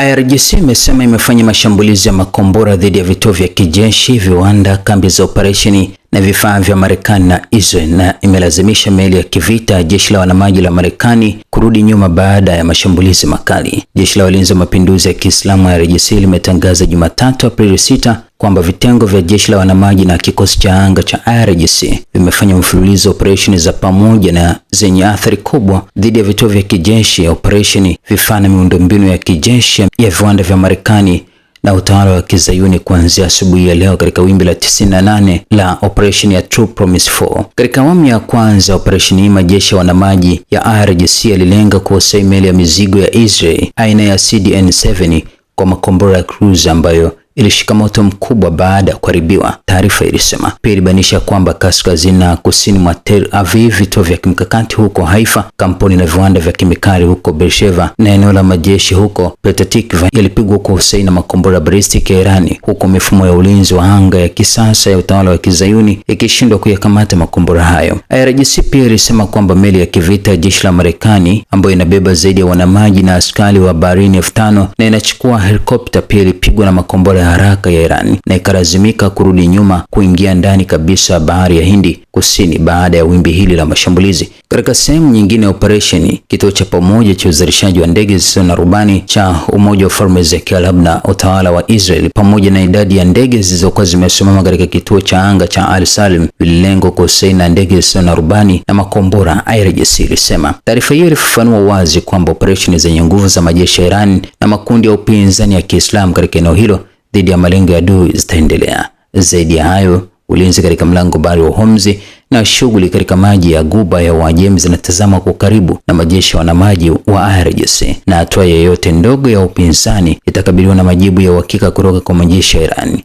IRGC imesema imefanya mashambulizi ya makombora dhidi ya vituo vya kijeshi, viwanda, kambi za operesheni na vifaa vya Marekani na Israel, na imelazimisha meli ya kivita ya jeshi la wanamaji la Marekani kurudi nyuma baada ya mashambulizi makali. Jeshi la Walinzi wa Mapinduzi ya Kiislamu IRGC limetangaza Jumatatu Aprili 6 kwamba vitengo vya jeshi la wanamaji na kikosi cha anga cha IRGC vimefanya mfululizo operesheni za pamoja na zenye athari kubwa dhidi ya vituo vya kijeshi, operesheni, vifaa na miundombinu ya kijeshi ya viwanda vya Marekani na utawala wa Kizayuni kuanzia asubuhi ya leo katika wimbi la 98 la operation ya True Promise 4. Katika awamu ya kwanza operation hii, majeshi ya wanamaji ya IRGC yalilenga kuosai meli ya mizigo ya Israel aina ya CDN7 kwa makombora ya cruise ambayo ilishika moto mkubwa baada ya kuharibiwa, taarifa ilisema. Pia ilibainisha kwamba kaskazini na kusini mwa Tel Aviv, vituo vya kimkakati huko Haifa, kampuni na viwanda vya kemikali huko Beersheba na eneo la majeshi huko Petah Tikva yalipigwa kwa usaini na makombora balistiki ya Irani, huko mifumo ya ulinzi wa anga ya kisasa ya utawala wa Kizayuni ikishindwa kuyakamata makombora hayo. IRGC pia ilisema kwamba meli ya kivita ya jeshi la Marekani ambayo inabeba zaidi ya wanamaji na askari wa baharini 5,000 na inachukua helikopta pia ilipigwa na makombora haraka ya Iran na ikalazimika kurudi nyuma kuingia ndani kabisa ya bahari ya Hindi kusini baada ya wimbi hili la mashambulizi. Katika sehemu nyingine ya operesheni, kituo cha pamoja cha uzalishaji wa ndege zisizo na rubani cha Umoja wa Falme za Kiarabu na utawala wa Israel pamoja na idadi ya ndege zilizokuwa zimesimama katika kituo cha anga cha Al Salim vililengwa kusaini ndege zisizo na rubani na makombora, IRGC ilisema. Taarifa hiyo ilifafanua wazi kwamba operesheni zenye nguvu za majeshi ya Iran na makundi ya upinzani ya Kiislamu katika eneo hilo dhidi ya malengo ya adui zitaendelea. Zaidi ya hayo, ulinzi katika mlango bahari wa Hormuz na shughuli katika maji ya Ghuba ya Uajemi zinatazamwa kwa karibu na majeshi ya wanamaji wa IRGC, na hatua yoyote ndogo ya upinzani itakabiliwa na majibu ya uhakika kutoka kwa majeshi ya Iran.